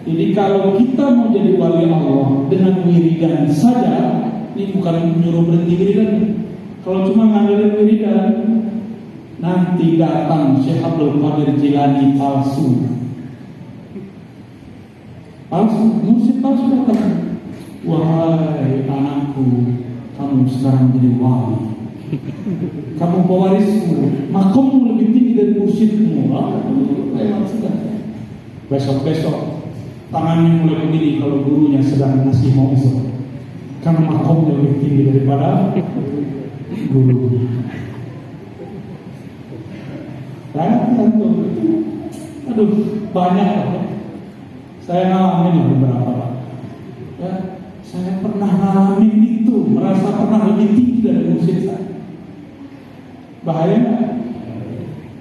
Jadi kalau kita mau jadi wali Allah dengan wiridan saja, ini bukan menyuruh berhenti wiridan. Kalau cuma ngandelin wiridan, nanti datang Syekh Abdul Qadir Jilani palsu, mursyid palsu datang. Wahai anakku, kamu sekarang jadi wali. Kamu pewarisku, makommu lebih tinggi dari mursyidmu. Besok-besok tangannya mulai begini kalau gurunya sedang ngasih mau'izah, karena makomnya lebih tinggi daripada guru. Aduh, banyak lah. Saya ngalamin beberapa. Ya, saya pernah ngalamin itu, merasa pernah lebih tinggi dari mursyid saya. Bahaya,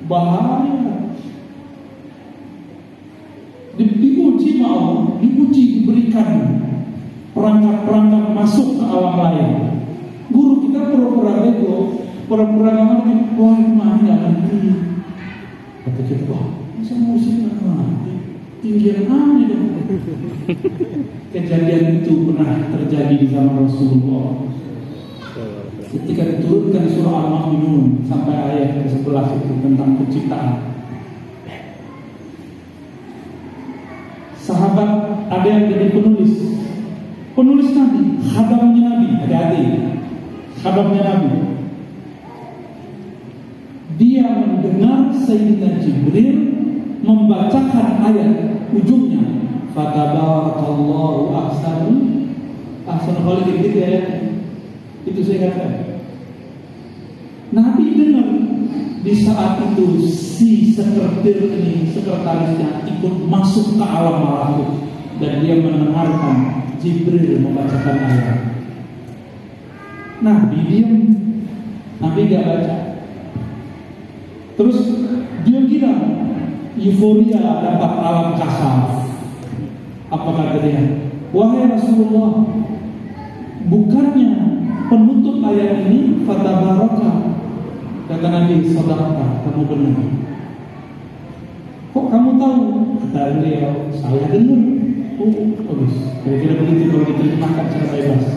bahaya. Dipuji Allah, dipuji, diberikan perangkat-perangkat masuk ke alam lain. Guru kita pura-pura bego, pura-pura nggak ngerti. Wah, mana nggak ngerti. Kata kita, wah, masa mursyid nggak ngerti? Tinggian aja dong. Kejadian itu pernah terjadi di zaman Rasulullah. Ketika diturunkan surah Al-Mu'minun sampai ayat ke-11 itu tentang penciptaan. Sahabat ada yang jadi penulis Nabi, khadamnya Nabi, hati-hati, khadamnya Nabi. Dia mendengar Sayyidina Jibril membacakan ayat ujungnya, fatabarakallahu ahsanul khaliqin, gitu ya. Itu saya katakan. Nabi dengar. Di saat itu si sekretarisnya ikut masuk ke alam malakut dan dia mendengarkan Jibril membacakan ayat. Nabi diam, Nabi gak baca. Terus dia kira euforia dapat alam kasaf. Apa kata dia? Wahai Rasulullah, bukannya penutup ayat ini fatabaraka. Kata Nabi, sadaqta, kamu benar. Kok kamu tahu? Kata beliau, saya dengar. Oh, bagus. Kira-kira begitu kalau diterjemahkan secara bebas.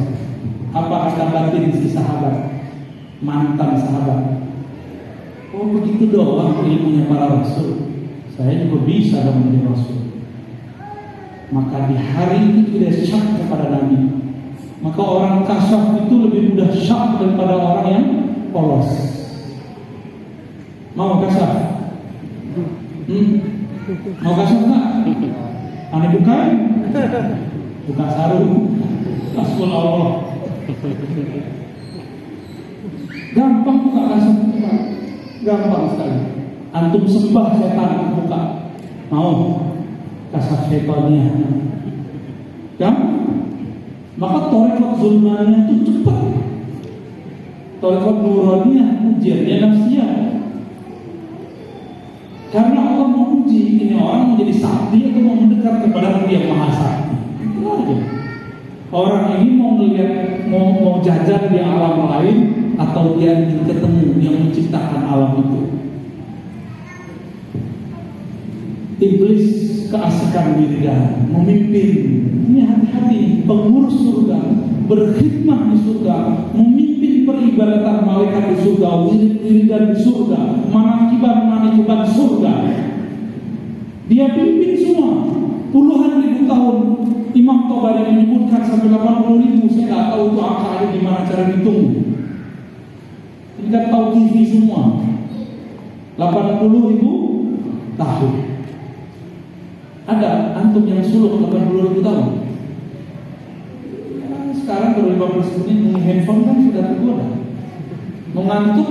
Apa kata batin si sahabat, mantan sahabat? Oh, begitu doang ilmunya para rasul. Saya juga bisa dong menjadi rasul. Maka di hari itu dia syak kepada Nabi. Maka orang kasyaf itu lebih mudah syak daripada orang yang polos. Mau kasar? Mau kasar enggak? Aneh bukan? Bukan sarung. Astagfirullah. Gampang buka kasar. Gampang sekali. Antum sembah setan buka. Mau kasar setannya? Gampang. Maka tarekat zulmaniyah itu cepat. Tarekat nuraniyah ujiannya nafsiyah. Karena Allah mau uji ini orang mau jadi sakti atau mau mendekat kepada Dia Maha Sakti. Itu aja. Orang ini mau melihat, mau jajan di alam lain atau dia ingin ketemu yang menciptakan alam itu. Iblis keasikan wiridan, memimpin. Ini hati-hati, pengurus surga, berkhidmat di surga, memimpin peribadatan malaikat di surga, wiridan di surga, manakiban surga. Dia pimpin semua. Puluhan ribu tahun. Imam Tabari menyebutkan sampai 80.000. Saya nggak tahu itu angkanya gimana cara dihitung. Ini kan tahu TV semua. 80.000 tahun. Ada antum yang suluk 80.000 tahun. Ya, sekarang baru 15 menit dengan handphone kan sudah tergoda. Mau ngantuk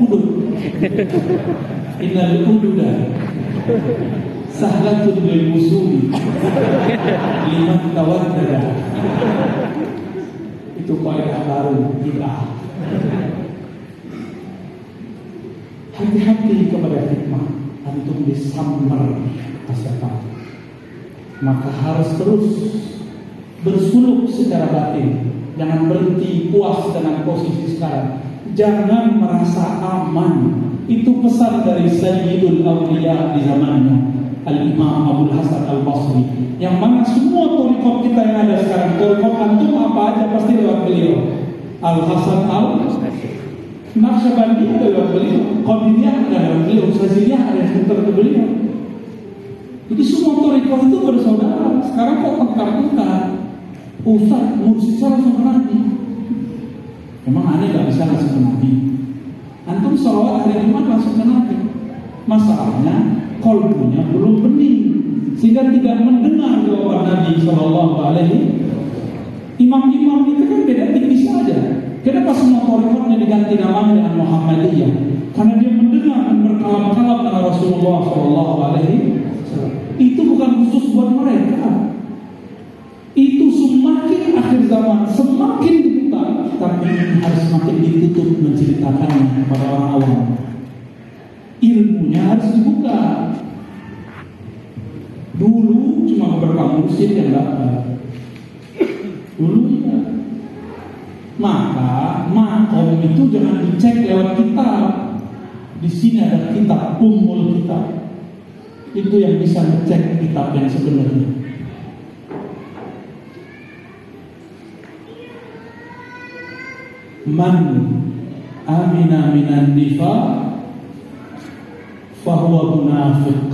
udut. Innal ududa sahlatun lil musuli liman tawaddada. Itu kaidah baru kita. Hati-hati kepada hikmah. Antum disambar setan. Maka harus terus bersuluk secara batin. Jangan berhenti puas dengan posisi sekarang. Jangan merasa aman. Itu pesan dari Sayyidul Awliya di zamannya, Al-Imam Abdul Hasan Al-Basri. Yang mana semua thariqat kita yang ada sekarang, thariqat antum apa aja pasti lewat beliau. Al-Hasan Al-Naqsyabandi ada lewat beliau, Qadiriyah ada lewat beliau, Syaziliyah ada yang sebentar ke beliau. Jadi semua thariqat itu bersaudara. Sekarang kok tengkar-tengkar, Ustaz, mursyid saya langsung ke Nabi. Memang aneh gak bisa langsung ke Nabi. Antum sholawat hari Jumat langsung ke Nabi. Masalahnya qalbunya belum bening, sehingga tidak mendengar jawaban Nabi Sallallahu Alaihi. Imam-imam itu kan beda tipis aja. Kenapa semua thariqatnya diganti namanya dengan Muhammadiyah? Karena dia mendengar dan berkalam-kalam dengan Rasulullah Sallallahu Alaihi. Itu bukan khusus buat mereka. Itu semakin akhir zaman semakin dibuka, tapi harus semakin ditutup menceritakannya kepada orang awam. Ilmunya harus dibuka. Dulu cuma beberapa mursyid yang dapat. Dulu ya. Maka makom itu jangan dicek lewat kitab. Di sini ada kitab Ummul Kitab. Itu yang bisa ngecek kitab yang sebenarnya. Man amina minan nifaq fahuwa munafiq.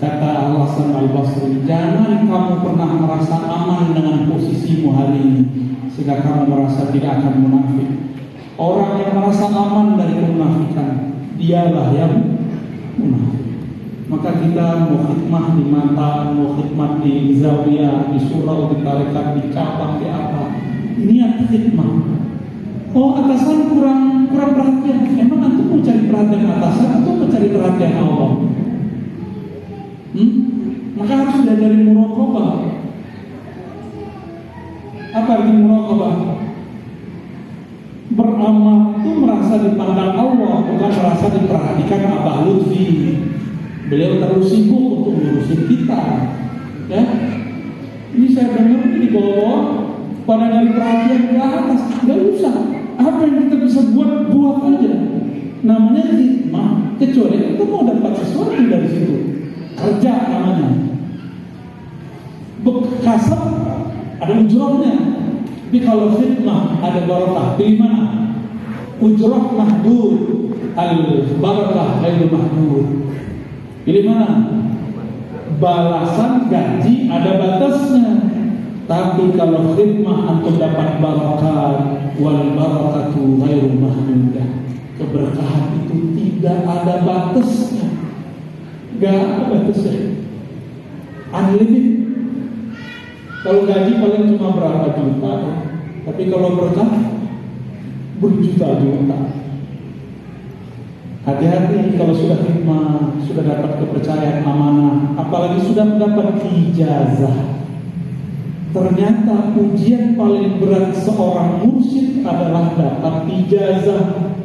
Kata Al-Hasan Al-Basri, jangan kamu pernah merasa aman dengan posisimu hari ini sehingga kamu merasa tidak akan munafik. Orang yang merasa aman dari kemunafikan, dialah yang munafik. Maka kita mau khidmah di mata, mau khidmah di zawiyah, di surau, di tarekat, di cabang, di apa, niat khidmah. Oh, atasan kurang perhatian. Emang antum mau cari perhatian atasan atau mau cari perhatian Allah? Maka harus dari muraqabah. Apa arti muraqabah? Beramal itu merasa dipandang Allah, bukan merasa diperhatikan Abah Lutfi. Beliau terlalu sibuk untuk ngurusin kita. Ya, ini saya dengar di bawah pada dari perhatian ke atas, nggak usah. Apa yang kita bisa buat aja. Namanya khidmah, kecuali kita mau dapat sesuatu dari situ. Kerja namanya. Kasar ada ujrahnya. Tapi kalau khidmah ada barakah. Pilih mana? Ujrah mahdud, al-barakah ghairu mahdud. Pilih mana? Balasan gaji ada batasnya. Tapi kalau khidmah antum dapat barakat, wal barakatu ghairu mahdudah. Keberkahan itu tidak ada batasnya. Gak ada batasnya. Unlimited. Kalau gaji paling cuma berapa juta, tapi kalau berkah berjuta-juta. Hati-hati kalau sudah khidmah, sudah dapat kepercayaan amanah, apalagi sudah mendapat ijazah. Ternyata ujian paling berat seorang mursyid adalah dapat ijazah.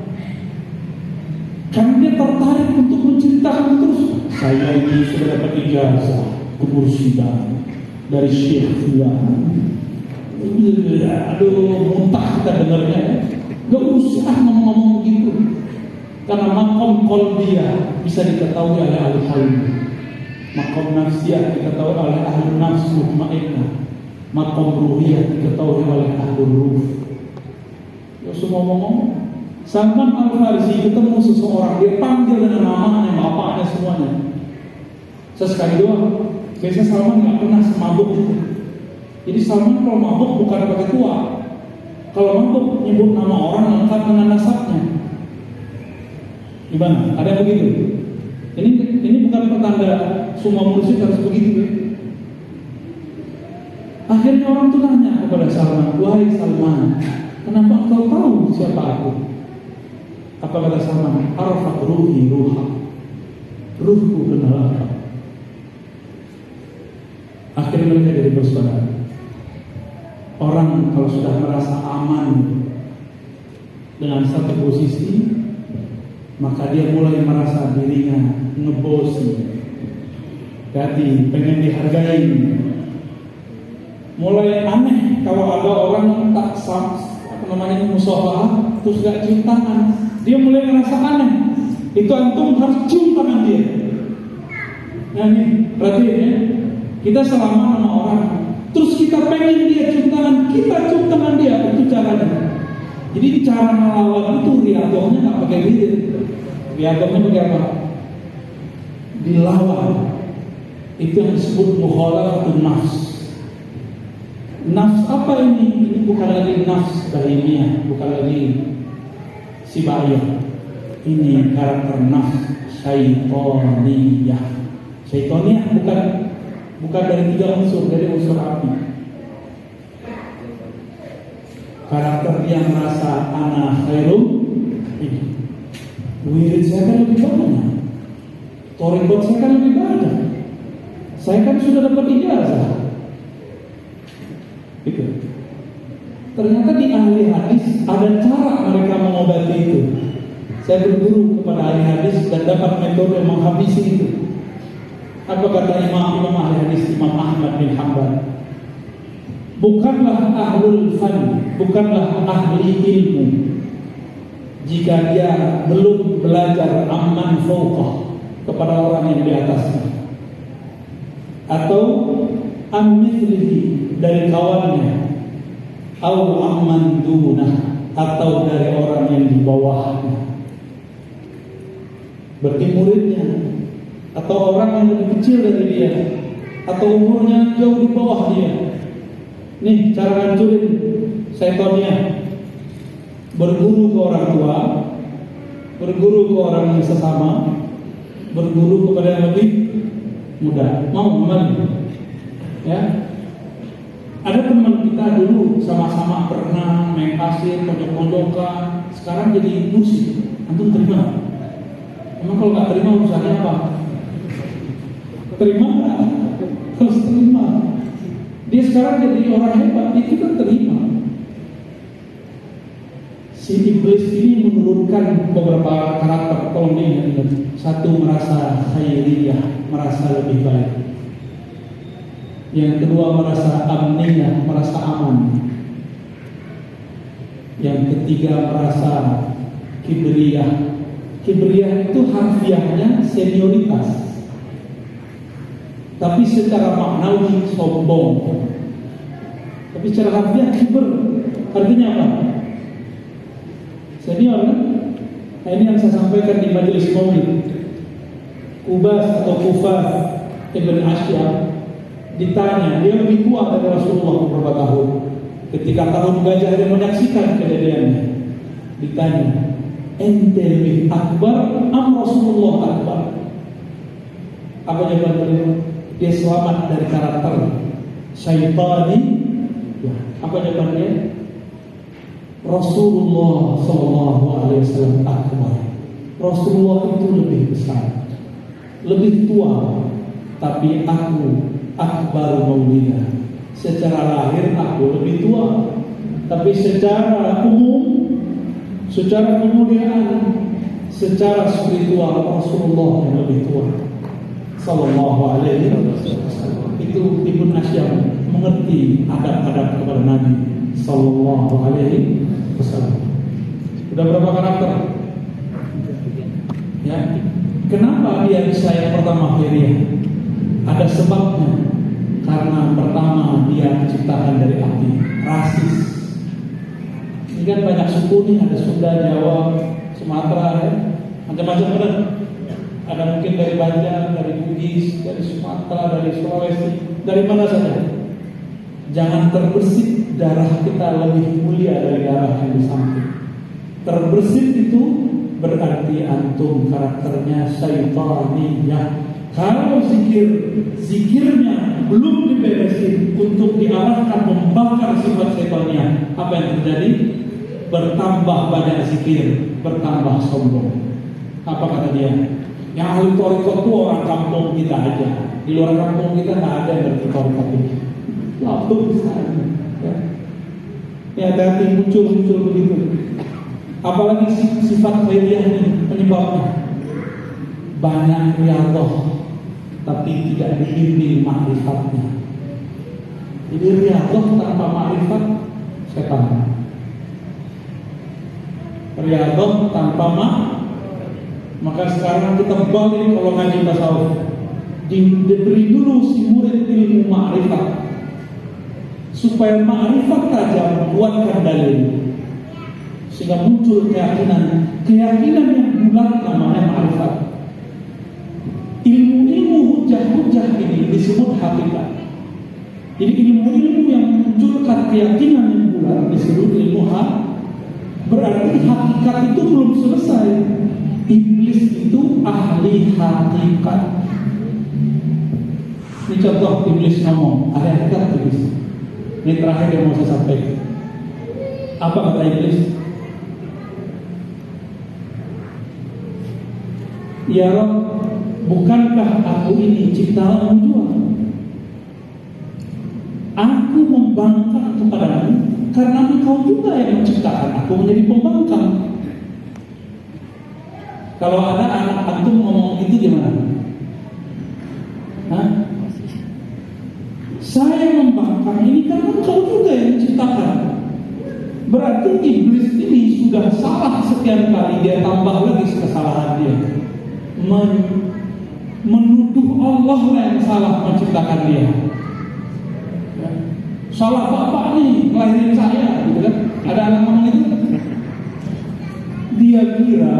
Karena dia tertarik untuk menceritakan terus. Saya ini sudah dapat ijazah kemursyidaan dari Syekh Fulan. Aduh, muntah kita dengarnya. Gak usah ngomong begitu. Karena makom qalbiyah bisa diketahui oleh ahli qalbi. Makom nafsiyah diketahui oleh ahli nafsu mutmainnah. Makom ruhiyah diketahui oleh ahli ruh. Ya semua ngomong. Salman Al-Farisi ketemu seseorang, dia panggil dengan namanya, bapaknya semuanya. Sesekali doang. Biasanya Salman nggak pernah semabuk itu. Jadi Salman kalau mabuk bukan pakai tua. Kalau mabuk nyebut nama orang lengkap dengan nasabnya. Gimana? Ada yang begitu? Ini bukan pertanda semua mursyid harus begitu. Akhirnya orang itu nanya kepada Salman, wahai Salman, kenapa engkau tahu siapa aku? Apa kata Salman? Arafat ruhi ruha. Ruhku kenal aku. Akhirnya mereka jadi bersaudara. Orang kalau sudah merasa aman dengan satu posisi, maka dia mulai merasa dirinya ngebosi. Jadi pengen dihargai. Mulai aneh kalau ada orang tak musafaah, terus gak cium tangan, dia mulai ngerasa aneh. Itu antum harus cium tangan dia. Nah ini perhatiin ya, kita selama sama orang, terus kita pengen dia cium tangan, kita cium tangan dia, itu caranya. Jadi cara melawan itu riadohnya nggak pakai bibir, riadohnya pakai apa? Dilawan. Itu yang disebut mukhalafatun nafs. Nafs apa ini? Ini bukan lagi nafs bahimiyah, bukan lagi sibayah. Ini karakter nafs syaitoniyah. Syaitoniyah bukan dari 3 unsur, dari unsur api. Karakter dia merasa ana khairum ini. Wirid saya kan lebih banyak, torikot saya kan lebih banyak, saya kan sudah dapat ijazah. Itu. Ternyata di ahli hadis ada cara mereka mengobati itu. Saya berguru kepada ahli hadis dan dapat metode menghabisi itu. Apa kata Imam ahli hadis Imam Ahmad bin Hanbal? Bukanlah ahlul fan, bukanlah ahli ilmu jika dia belum belajar amman fauqah kepada orang yang di atasnya, atau amithlihi dari kawannya, atau amman dunah atau dari orang yang di bawahnya, berarti muridnya, atau orang yang lebih kecil dari dia, atau umurnya jauh di bawah dia. Nih cara hancurin syaitonnya. Berguru ke orang tua, berguru ke orang yang sesama, berguru kepada yang lebih muda. Mau kembali? Ya. Ada teman kita dulu sama-sama pernah main pasir, pojok-pojokan, sekarang jadi musik. Antum terima? Emang kalau nggak terima urusannya apa? Terima nggak? Harus terima. Dia sekarang jadi orang hebat, itu kan terima. Si iblis ini menurunkan beberapa karakter. Tolong diingat. Satu, merasa khairiyah, merasa lebih baik. Yang kedua, merasa amniyah, merasa aman. Yang ketiga, merasa kibriyah. Kibriyah itu harfiahnya senioritas, tapi secara maknawi sombong. Tapi secara harfiah kiber, artinya apa? Senior kan? Nah, ini yang saya sampaikan di majelis maulid. Ubas atau Kufas Ibn Asy'ab ditanya, dia lebih tua dari Rasulullah beberapa tahun. Ketika tahun gajah dia menyaksikan kejadiannya, ditanya, ente lebih akbar am Rasulullah akbar? Apa jawaban beliau? Dia selamat dari karakter syaitani. Ya, apa jawabannya? Rasulullah SAW akbar. Rasulullah itu lebih besar, lebih tua, tapi aku akbar maulida. Secara lahir aku lebih tua, tapi secara umum, secara kemuliaan, secara spiritual Rasulullah yang lebih tua. Sallallahu alaihi wasallam. Itu Ibn Asy'ab mengerti adab-adab kepada Nabi Sallallahu alaihi wasallam. Sudah berapa karakter? Ya. Kenapa dia bisa yang pertama khairiyah? Ada sebabnya. Karena pertama dia diciptakan dari api, rasis. Ini kan banyak suku nih, ada Sunda, Jawa, Sumatera, ya. Macam-macam kan. Ada mungkin dari Banjar, dari Bugis, dari Sumatera, dari Sulawesi, dari mana saja. Jangan terbersih darah kita lebih mulia dari darah yang di samping. Terbersih itu berarti antum karakternya syaitaniyah. Kalau zikirnya belum diberesin untuk diarahkan membakar sifat syaitaniyah, apa yang terjadi? Bertambah banyak zikir, bertambah sombong. Apa kata dia? Yang ahli thariqat itu orang kampung kita aja. Di luar kampung kita nggak ada yang ngerti thariqat ini. Lalu misalnya, ya. Ya hati-hati muncul begitu. Apalagi sifat khairiyah ini penyebabnya banyak riyadhah, tapi tidak diiringi ma'rifatnya. Jadi riyadhah tanpa ma'rifat setan. riyadhah tanpa maka sekarang kita balik kalau ngaji tasawuf, diberi dulu si murid ilmu ma'rifat supaya ma'rifat tajam buatkan dalil sehingga muncul keyakinan yang bulat, namanya ma'rifat. Ilmu-ilmu hujah-hujah ini disebut hakikat. Jadi ilmu-ilmu yang munculkan keyakinan yang bulat disebut ilmu berarti hakikat itu belum selesai. Iblis itu ahli hakikat. Ini contoh iblis ngomong, ahli hakikat iblis. Ini terakhir yang mau saya sampaikan. Apa kata iblis? Ya Rabb, bukankah aku ini ciptaanmu juga? Aku membangkang kepadamu karena engkau juga yang menciptakan aku menjadi pembangkang. Kalau ada anak antum ngomong gitu gimana? Hah? Saya membangkang ini karena engkau juga yang menciptakan. Berarti iblis ini sudah salah sekian kali, dia tambah lagi kesalahan dia. Menuduh Allah yang salah menciptakan dia. Salah bapak nih ngelahirin saya, gitu kan? Ada anak ngomong itu. Dia kira,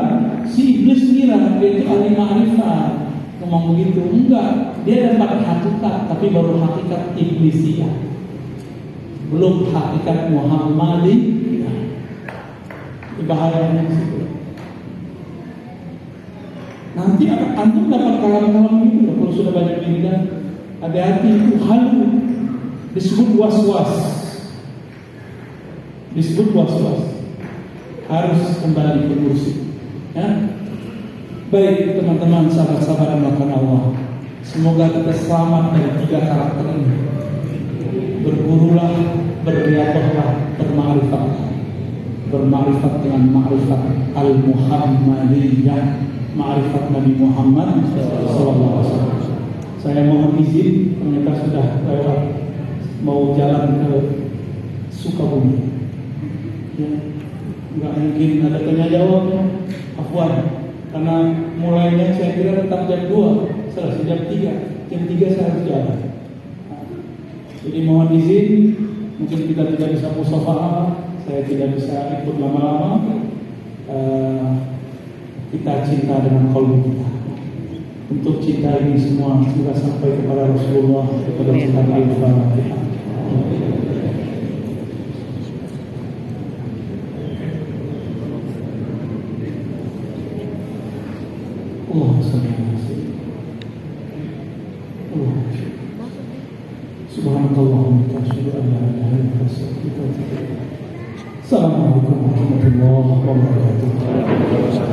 si iblis kira dia itu ahli ma'rifat, ngomong begitu. Enggak, dia dapat hakikat, tapi baru hakikat iblisiyah, belum hakikat Muhammadiyah. Bahayanya di situ. Nanti antum dapat kalam-kalam gitu kalau sudah banyak wiridan. Hati-hati, itu halu, disebut was-was. Disebut was-was. Harus kembali ke kursi. Ya? Baik teman-teman, sahabat-sahabat yang melakukan Allah, semoga kita selamat dari 3 karakter ini. Bergurulah, berriyadhahlah, berma'rifat dengan ma'rifat al-Muhammadiyah, ma'rifat Nabi Muhammad SAW. Saya mohon izin, ternyata sudah lewat, mau jalan ke Sukabumi. Ya, nggak mungkin ada tanya jawabnya, afwan, karena mulainya saya kira tetap jam 2, selesai jam 3, jam 3 saya harus jalan. Jadi mohon izin, mungkin kita tidak bisa musafahah, saya tidak bisa ikut lama-lama. Kita cinta dengan qalbu kita. Untuk cinta ini semua sudah sampai kepada Rasulullah, kepada cinta Al-Fatihah. Allahumma shalli ala sayyidina Muhammad. Subhanakallahumma wa bihamdika, asyhadu an la ilaha illa anta, astaghfiruka wa atubu ilaik. Assalamualaikum warahmatullahi wabarakatuh.